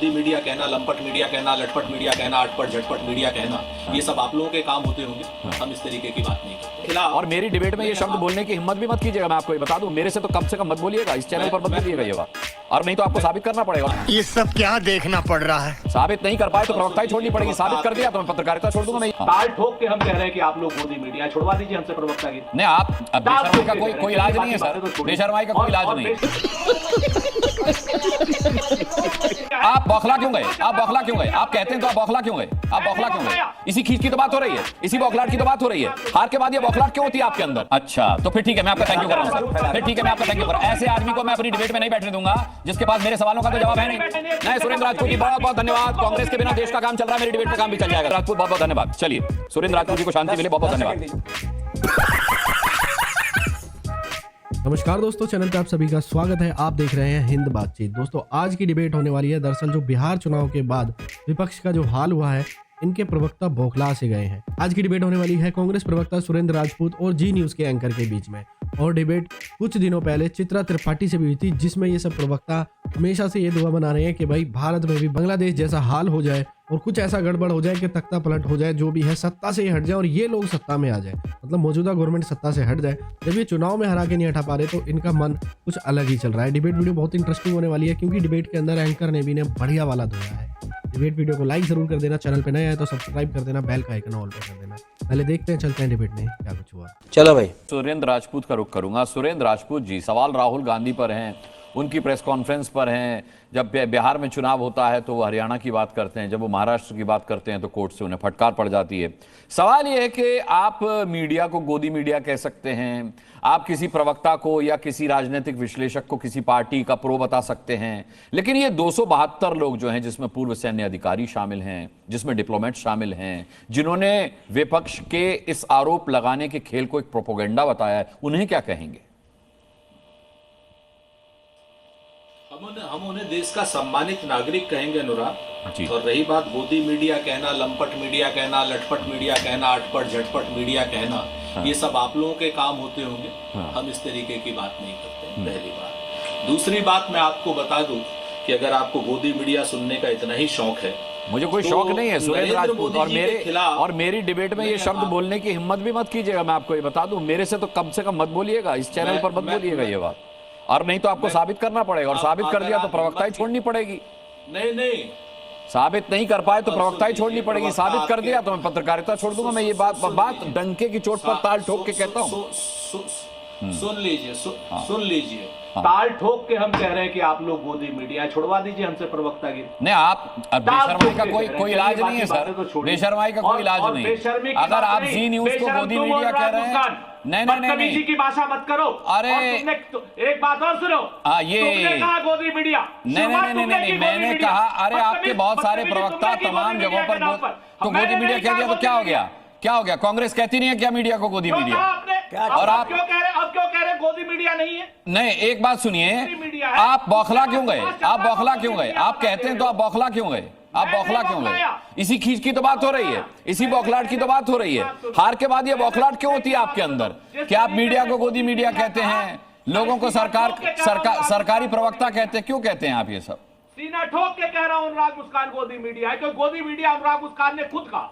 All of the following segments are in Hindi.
गोदी मीडिया कहना, लंपट मीडिया कहना, लटपट मीडिया कहना, अटपट झटपट मीडिया कहना, ये सब आप लोगों के काम होते होंगे। हम इस तरीके की बात नहीं करते। खिलाफ और मेरी डिबेट में ये शब्द बोलने की हिम्मत भी मत कीजिएगा। मैं आपको ये बता दूं, मेरे से तो कम मत बोलिएगा, इस चैनल पर मत बोलिएगा ये बात, और नहीं तो आपको साबित करना पड़ेगा। ये सब क्या देखना पड़ रहा है? साबित नहीं कर पाए तो प्रवक्ता ही छोड़नी पड़ेगी। साबित कर दिया तो मैं पत्रकारिता छोड़ दूंगा। नहीं, ताल ठोक के हम कह रहे हैं कि आप लोग गोदी मीडिया छुड़वा दीजिए हमसे प्रवक्ता की। नहीं, आप बेशर्माई का कोई इलाज नहीं है सर, बेशर्माई का कोई इलाज नहीं है। आप बौखला क्यों गए? आप बौखला क्यों गए? आप कहते हैं तो आप बौखला क्यों गए? आप बौखला क्यों गए? इसी खींच की तो बात हो रही है, इसी बौखलाहट की तो बात हो रही है। हार के बाद ये बौखलाहट क्यों होती है आपके अंदर? अच्छा, तो फिर ठीक है, मैं आपका थैंक यू कर रहा हूं सर। फिर ठीक है, मैं आपका थैंक यू कर रहा हूं। ऐसे आदमी को मैं अपनी डिबेट में नहीं बैठने दूंगा जिसके पास मेरे सवालों का तो जवाब है नहीं। सुरेंद्र राजपूत जी बहुत बहुत धन्यवाद। कांग्रेस के बिना देश का काम चल रहा है, मेरी डिबेट का काम भी चल जाएगा। राजपूत बहुत बहुत धन्यवाद। चलिए, सुरेंद्र राजपूत जी को शांति मिले, बहुत बहुत धन्यवाद। नमस्कार दोस्तों, चैनल पे आप सभी का स्वागत है। आप देख रहे हैं हिंद बातचीत। दोस्तों, आज की डिबेट होने वाली है। दरअसल जो बिहार चुनाव के बाद विपक्ष का जो हाल हुआ है, इनके प्रवक्ता बौखला से गए हैं। आज की डिबेट होने वाली है कांग्रेस प्रवक्ता सुरेंद्र राजपूत और जी न्यूज के एंकर के बीच में। और डिबेट कुछ दिनों पहले चित्रा त्रिपाठी से भी हुई थी, जिसमें ये सब प्रवक्ता हमेशा से ये दुआ बना रहे हैं कि भाई भारत में भी बांग्लादेश जैसा हाल हो जाए और कुछ ऐसा गड़बड़ हो जाए कि तख्ता पलट हो जाए, जो भी है सत्ता से ही हट जाए और ये लोग सत्ता में आ जाए, मतलब मौजूदा गवर्नमेंट सत्ता से हट जाए। जब ये चुनाव में हरा के नहीं हटा पा रहे तो इनका मन कुछ अलग ही चल रहा है। डिबेट वीडियो बहुत इंटरेस्टिंग होने वाली है, क्योंकि डिबेट के अंदर एंकर ने भी बढ़िया वाला धोया है। डिबेट वीडियो को लाइक जरूर कर देना, चैनल पे नए आए तो सब्सक्राइब कर देना, बेल का आइकन ऑल पर कर देना। पहले देखते हैं, चलते हैं डिबेट में क्या कुछ हुआ। चलो भाई, सुरेंद्र राजपूत का रुख करूंगा। सुरेंद्र राजपूत जी, सवाल राहुल गांधी पर हैं, उनकी प्रेस कॉन्फ्रेंस पर हैं। जब बिहार में चुनाव होता है तो वो हरियाणा की बात करते हैं, जब वो महाराष्ट्र की बात करते हैं तो कोर्ट से उन्हें फटकार पड़ जाती है। सवाल ये है कि आप मीडिया को गोदी मीडिया कह सकते हैं, आप किसी प्रवक्ता को या किसी राजनीतिक विश्लेषक को किसी पार्टी का प्रो बता सकते हैं, लेकिन ये 272 लोग जो हैं, जिसमें पूर्व सैन्य अधिकारी शामिल हैं, जिसमें डिप्लोमेट शामिल हैं, जिन्होंने विपक्ष के इस आरोप लगाने के खेल को एक प्रोपोगेंडा बताया है, उन्हें क्या कहेंगे? हम उन्हें देश का सम्मानित नागरिक कहेंगे अनुराग जी। और रही बात गोदी मीडिया कहना, लंपट मीडिया कहना, लटपट मीडिया कहना, अटपट झटपट मीडिया कहना, ये सब आप लोगों के काम होते होंगे। हम इस तरीके की बात नहीं करते, पहली बात। दूसरी बात, मैं आपको बता दूं कि अगर आपको गोदी मीडिया सुनने का इतना ही शौक है, मुझे कोई शौक नहीं है सुरेंद्र राजपूत, और मेरी डिबेट में ये शब्द बोलने की हिम्मत भी मत कीजिएगा। मैं आपको ये बता दूं, मेरे से तो कम मत बोलिएगा, इस चैनल पर मत बोलिएगा ये बात, और नहीं तो आपको साबित करना पड़ेगा, और साबित कर दिया तो प्रवक्ता ही छोड़नी पड़ेगी। नहीं, साबित नहीं कर पाए तो प्रवक्ता ही छोड़नी पड़ेगी। साबित कर दिया तो मैं पत्रकारिता छोड़ दूंगा। मैं ये बात डंके की चोट पर ताल ठोक के कहता हूँ। सुन लीजिए, ताल ठोक के हम कह रहे हैं कि आप लोग गोदी मीडिया छुड़वा दीजिए हमसे प्रवक्ता की। नहीं, आप बेशर्माई का कोई इलाज नहीं है सर, बेशर्माई का कोई इलाज नहीं। अगर आप जी न्यूज को गोदी मीडिया कह रहे हैं, नहीं की भाषा मत करो। अरे एक बात और सुनो, ये कहा गोदी मीडिया नहीं, मैंने कहा अरे आपके बहुत सारे प्रवक्ता तमाम जगहों पर तो गोदी मीडिया कह दिया तो क्या हो गया? क्या हो गया? कांग्रेस कहती नहीं है क्या मीडिया को गोदी मीडिया? और आप क्यों कह रहे गोदी मीडिया नहीं है? नहीं, एक बात सुनिए, आप बौखला क्यों गए? आप बौखला क्यों गए? आप कहते हैं तो आप बौखला क्यों गए? आप बौखला क्यों गए? इसी खींच की तो बात हो रही है, इसी बौखलाहट की तो बात हो रही है। हार के बाद ये बौखलाहट क्यों होती है आपके अंदर कि आप मीडिया को गोदी मीडिया कहते हैं, लोगों को सरकारी प्रवक्ता कहते हैं? क्यों कहते हैं आप ये सब? सीना ठोक के कह रहा हूं, अनुराग मुस्कान गोदी मीडिया है, क्योंकि गोदी मीडिया अनुराग मुस्कान ने खुद कहा।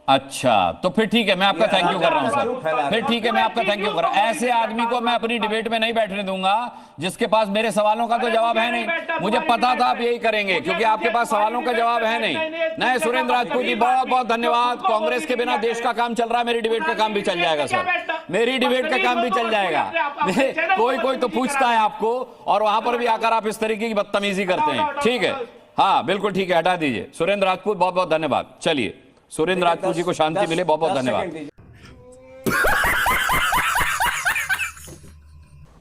अच्छा, तो फिर ठीक है, मैं आपका थैंक यू कर रहा हूं सर। फिर ठीक है, मैं आपका थैंक यू कर रहा हूं। ऐसे आदमी को मैं अपनी डिबेट में नहीं बैठने दूंगा जिसके पास मेरे सवालों का तो जवाब है नहीं। मुझे पता था आप यही करेंगे, क्योंकि आपके पास सवालों का जवाब है नहीं। सुरेंद्र राजपूत जी बहुत बहुत धन्यवाद। कांग्रेस के बिना देश का काम चल रहा है, मेरी डिबेट का काम भी चल जाएगा सर, मेरी डिबेट का काम भी चल जाएगा। कोई तो पूछता है आपको, और वहां पर भी आकर आप इस तरीके की बदतमीजी करते हैं। ठीक है, हाँ बिल्कुल ठीक है, हटा दीजिए। सुरेंद्र राजपूत बहुत बहुत धन्यवाद। चलिए, सुरेंद्र राजपूत जी को शांति मिले, बहुत बहुत धन्यवाद।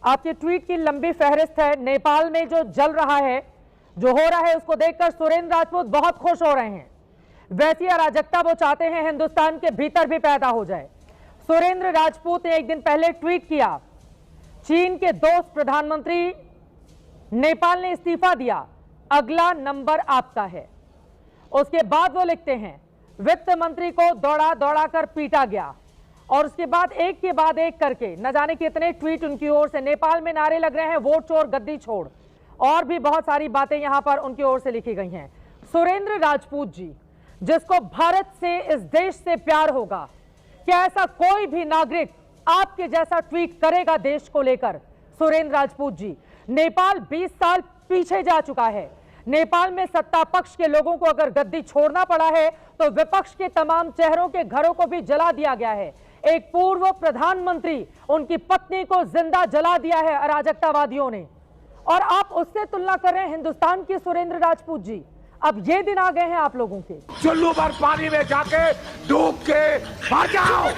आपके ट्वीट की लंबी फहरिस्त है। नेपाल में जो जल रहा है, जो हो रहा है, उसको देखकर सुरेंद्र राजपूत बहुत खुश हो रहे हैं। वैसी अराजकता वो चाहते हैं हिंदुस्तान के भीतर भी पैदा हो जाए। सुरेंद्र राजपूत ने एक दिन पहले ट्वीट किया, चीन के दोस्त प्रधानमंत्री नेपाल ने इस्तीफा दिया, अगला नंबर आपका है। उसके बाद वो लिखते हैं, वित्त मंत्री को दौड़ा कर पीटा गया, और उसके बाद एक के बाद एक करके न जाने कितने ट्वीट उनकी ओर से। नेपाल में नारे लग रहे हैं, वोट चोर गद्दी छोड़, और भी बहुत सारी बातें यहां पर उनकी ओर से लिखी गई हैं। सुरेंद्र राजपूत जी, जिसको भारत से, इस देश से प्यार होगा, क्या ऐसा कोई भी नागरिक आपके जैसा ट्वीट करेगा देश को लेकर? सुरेंद्र राजपूत जी, नेपाल 20 साल पीछे जा चुका है। नेपाल में सत्ता पक्ष के लोगों को अगर गद्दी छोड़ना पड़ा है तो विपक्ष के तमाम चेहरों के घरों को भी जला दिया गया है। एक पूर्व प्रधानमंत्री, उनकी पत्नी को जिंदा जला दिया है अराजकतावादियों ने, और आप उससे तुलना कर रहे हैं हिंदुस्तान की सुरेंद्र राजपूत जी। अब ये दिन आ गए हैं आप लोगों के। चुल्लू भर पानी में जाके डूब के मर जाओ।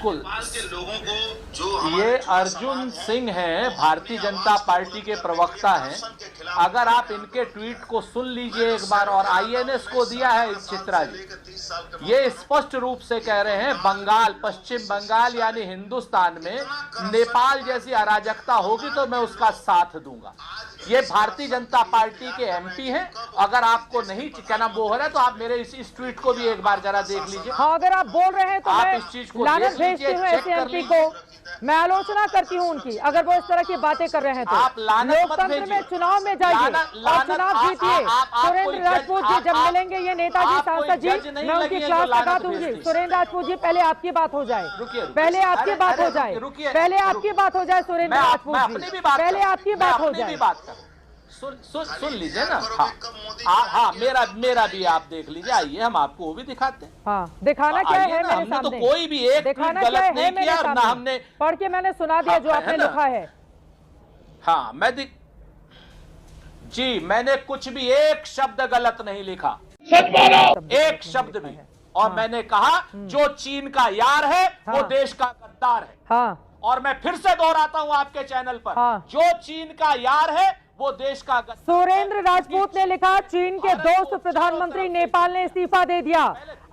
लोगों को जो ये अर्जुन सिंह हैं, भारतीय जनता पार्टी के प्रवक्ता हैं, अगर आप इनके ट्वीट को सुन लीजिए एक बार, और आईएनएस को दिया है इस चित्रा जी, ये स्पष्ट रूप से कह रहे हैं बंगाल, पश्चिम बंगाल यानी हिंदुस्तान में नेपाल जैसी अराजकता होगी तो मैं उसका साथ दूंगा। ये भारतीय जनता पार्टी के एमपी हैं। अगर आपको नहीं क्या नाम वो हो रहा है तो आप मेरे इस ट्वीट को भी एक बार जरा देख लीजिए। हाँ, अगर आप बोल रहे हैं तो आप मैं इस चीज को लानत देख लीजिए, भेजती हूँ ऐसे चेक कर एमपी लीजिए। को। मैं आलोचना करती हूँ उनकी, अगर वो इस तरह की बातें कर रहे हैं तो। आप लानत मत लोकतंत्र में भेजिए। चुनाव में जाइए और चुनाव जीतिए। सुरेंद्र राजपूत जी जब मिलेंगे ये नेताजी सांसद जी, मैं उनकी क्लास लगा दूंगी। सुरेंद्र राजपूत जी, पहले आपकी बात हो जाए, पहले आपकी बात हो जाए, पहले आपकी बात हो जाए सुरेंद्र राजपूत जी, पहले आपकी बात हो जाए। सुन लीजिए ना। हाँ, मेरा भी आप देख लीजिए। आइए हम आपको वो भी दिखाते हैं। हाँ, दिखाना क्या है मेरे हमने तो सामने? कोई भी एक दिखाना गलत क्या है नहीं मेरे किया और ना सामने? हमने पढ़ के मैंने सुना दिया जो आपने लिखा है। हाँ, मैंने कुछ भी एक शब्द गलत नहीं लिखा, एक शब्द भी। और मैंने कहा जो चीन का यार है वो देश का गद्दार है। हाँ, और मैं फिर से दोहराता हूं आपके चैनल पर, जो चीन का यार है वो देश का गद्दार। सुरेंद्र राजपूत ने लिखा, चीन के दोस्त प्रधानमंत्री नेपाल ने इस्तीफा दे दिया।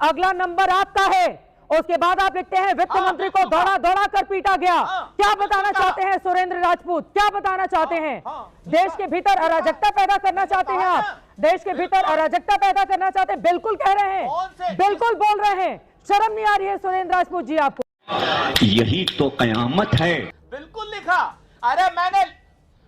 अगला नंबर आपका है। उसके बाद आप लिखते हैं वित्त मंत्री को दौड़ा दौड़ा कर पीटा गया। क्या बताना चाहते हैं सुरेंद्र राजपूत? क्या बताना चाहते हैं? देश के भीतर अराजकता पैदा करना चाहते हैं आप? देश के भीतर अराजकता पैदा करना चाहते हैं? बिल्कुल कह रहे हैं, बिल्कुल बोल रहे हैं। शर्म नहीं आ रही है सुरेंद्र राजपूत जी आपको? यही तो कयामत है। बिल्कुल लिखा। अरे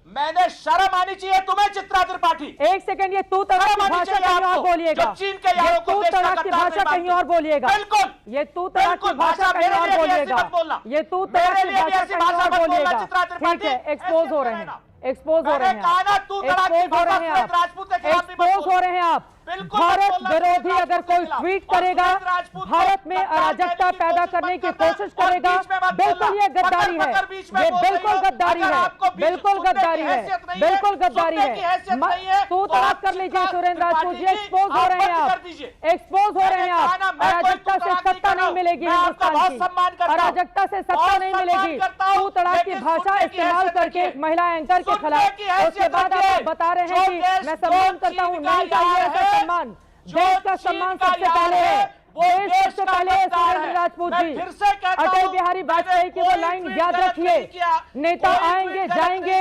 मैंने शर्म आनी चाहिए तुम्हें चित्रा त्रिपाठी। एक सेकंड, ये तू तड़ाक की भाषा कहीं और बोलिएगा। चीन के यारों को तू तड़ाक की भाषा कहीं और बोलिएगा। बिल्कुल, ये तू तड़ाक की भाषा कहीं और बोलिएगा। ये तू तड़ाक की भाषा कहीं और बोलिएगा। ठीक है, एक्सपोज हो रहे हैं, एक्सपोज हो रहे हैं, एक्सपोज हो रहे हैं आप, एक्सपोज हो रहे हैं आप। भारत विरोधी अगर कोई ट्वीट करेगा, भारत में अराजकता पैदा करने की कोशिश करेगा, बिल्कुल ये गद्दारी है, ये बिल्कुल गद्दारी है, बिल्कुल गद्दारी है, बिल्कुल गद्दारी है। तू तड़ाक कर लीजिए सुरेंद्र राजपूत जी, एक्सपोज हो रहे हैं आप, एक्सपोज हो रहे हैं आप। अराजकता से सत्ता नहीं मिलेगी हिंदुस्तान की, अराजकता से सत्ता नहीं मिलेगी। तू तड़ाक की भाषा इस्तेमाल करके महिला एंकर के खिलाफ, उसके बाद आप बता रहे हैं कि मैं सम्मान करता हूँ। नहीं चाहिए ऐसा सम्मान। देश का सम्मान सबसे पहले है, देश सबसे पहले है सुरेंद्र राजपूत जी। अटल बिहारी वाजपेयी की वो लाइन याद रखिए, नेता आएंगे जाएंगे,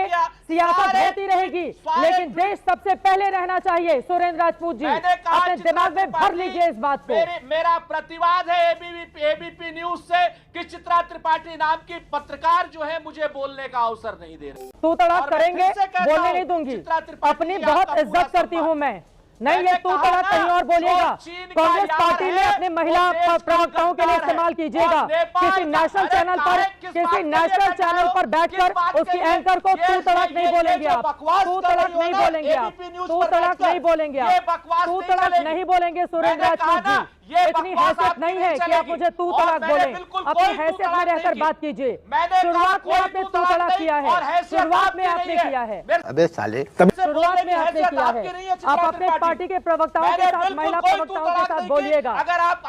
सियासत होती रहेगी, लेकिन देश सबसे पहले रहना चाहिए। सुरेंद्र राजपूत जी, अपने दिमाग में भर लीजिए इस बात को। मेरा प्रतिवाद है एबीपी न्यूज से कि चित्रा त्रिपाठी नाम की पत्रकार जो है मुझे बोलने का अवसर नहीं दे रही। तू तड़ाक करेंगे, बोलने नहीं दूंगी। अपनी बहुत इज्जत करती हूँ मैं। नहीं, ये तू तड़ाक कहीं और बोलिएगा। कांग्रेस पार्टी में अपने महिला प्रवक्ताओं के लिए इस्तेमाल कीजिएगा। किसी नेशनल चैनल पर, किसी नेशनल चैनल पर बैठकर उसकी एंकर को तू तड़ाक नहीं बोलेंगे आप, तू तड़ाक नहीं बोलेंगे आप, तू तड़ाक नहीं बोलेंगे आप, तू तड़ाक नहीं बोलेंगे सुरेंद्र राजपूत जी। इतनी हैसियत नहीं है कि आप मुझे तू तड़ाक बोलें। अपनी हैसियत में रहकर बात कीजिए। शुरुआत में आपने तू तड़ाक किया है, शुरुआत में आपने किया है, अबे साले, शुरुआत में आपने किया है। आप अपने पार्टी के प्रवक्ताओं के साथ, महिला प्रवक्ताओं के साथ बोलिएगा,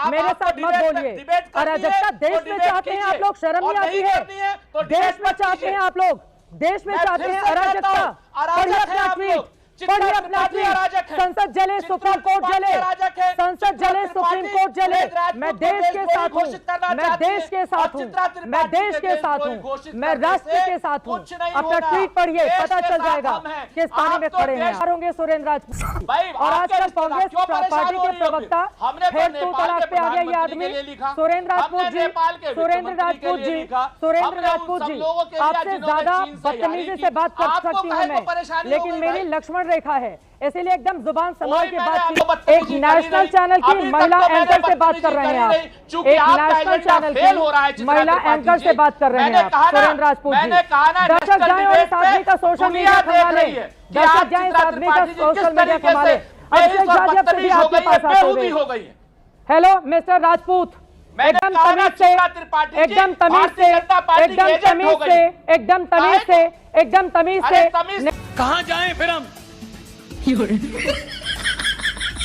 मेरे साथ मत बोलिए। अराजकता देश में चाहते हैं आप लोग, शर्म नहीं आती है? देश में चाहते हैं आप लोग, देश में चाहते हैं अराजकता। पढ़िए अपना ट्वीट, पढ़िए अपना ट्वीट। संसद जले, सुप्रीम कोर्ट जले, संसद जले, सुप्रीम कोर्ट जले। मैं देश के साथ हूँ, मैं देश के साथ हूँ, मैं देश के साथ हूँ, मैं राष्ट्र के साथ हूँ। अपना ट्वीट पढ़िए, पता चल जाएगा किस पानी में खड़े हैं। होंगे सुरेंद्र राजपूत। और आजकल कांग्रेस पार्टी के प्रवक्ता फिर तू तड़ाक पे आ गया ये आदमी। सुरेंद्र राजपूत जी, सुरेंद्र राजपूत जी, सुरेंद्र राजपूत जी, आपसे ज्यादा बदतमीजी से बात कर सकती हूँ मैं, लेकिन मेरी लक्ष्मण रेखा है, इसीलिए एकदम जुबान संभाल के बात आपको की। बदतमीजी एक करी नेशनल नहीं। चैनल की अभी तक महिला तो मैंने एंकर से बात कर रहे हैं आप, बदतमीजी करी नहीं, चूंकि एक आपका नेशनल एजेंडा चैनल फेल हो रहा है की चित्रा महिला त्रिपाठी एंकर जी। से बात कर रहे हैं मैंने आप, कहा ना, सुरेंद्र राजपूत जी। मैंने कहा ना, दर्शक नेशनल जाएं और इस डिबेट आदमी का पे सोशल दुनिया मीडिया देख संभाले, रही है कि दर्शक आप जाएं इस चित्रा आदमी का त्रिपाठी जी सोशल किस मीडिया तरीके संभाले। से बेहिस और अभिषेक जाजिया बदतमीज हो आपके गई है, पास आते बेहूदी हुए। हो गई है। हेलो मिस्टर राजपूत, मैंने एकदम कहा ना, तमीज से, चित्रा त्रिपाठी जी एकदम तमीज भारतीय से, जनता पार्टी की एकदम एजेंट हो तमीज गई। से, एकदम तमीज से, एकदम तमीज अरे से। तमीज कहां जाएं फिर हम?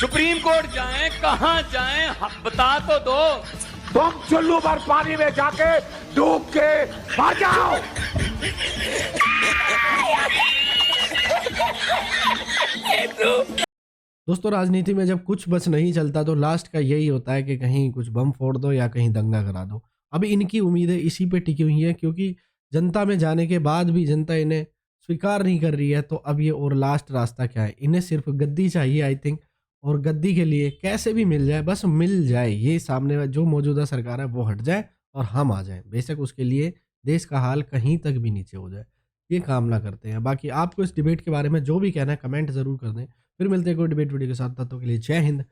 सुप्रीम कोर्ट जाएं, कहां जाएं? बता तो दो। तुम चुल्लू भर पानी में जाके डूब के मर जाओ। दोस्तों राजनीति में जब कुछ बस नहीं चलता तो लास्ट का यही होता है कि कहीं कुछ बम फोड़ दो या कहीं दंगा करा दो। अभी इनकी उम्मीदें इसी पे टिकी हुई हैं क्योंकि जनता में जाने के बाद भी जनता इन्हें स्वीकार नहीं कर रही है। तो अब ये और लास्ट रास्ता क्या है, इन्हें सिर्फ गद्दी चाहिए आई थिंक, और गद्दी के लिए कैसे भी मिल जाए, बस मिल जाए, ये सामने जो मौजूदा सरकार है वो हट जाए और हम आ जाएं। बेशक उसके लिए देश का हाल कहीं तक भी नीचे हो जाए, ये कामना करते हैं। बाकी आपको इस डिबेट के बारे में जो भी कहना है कमेंट जरूर कर दें। फिर मिलते हैं कोई डिबेट वीडियो के साथ, तब तक के लिए जय हिंद,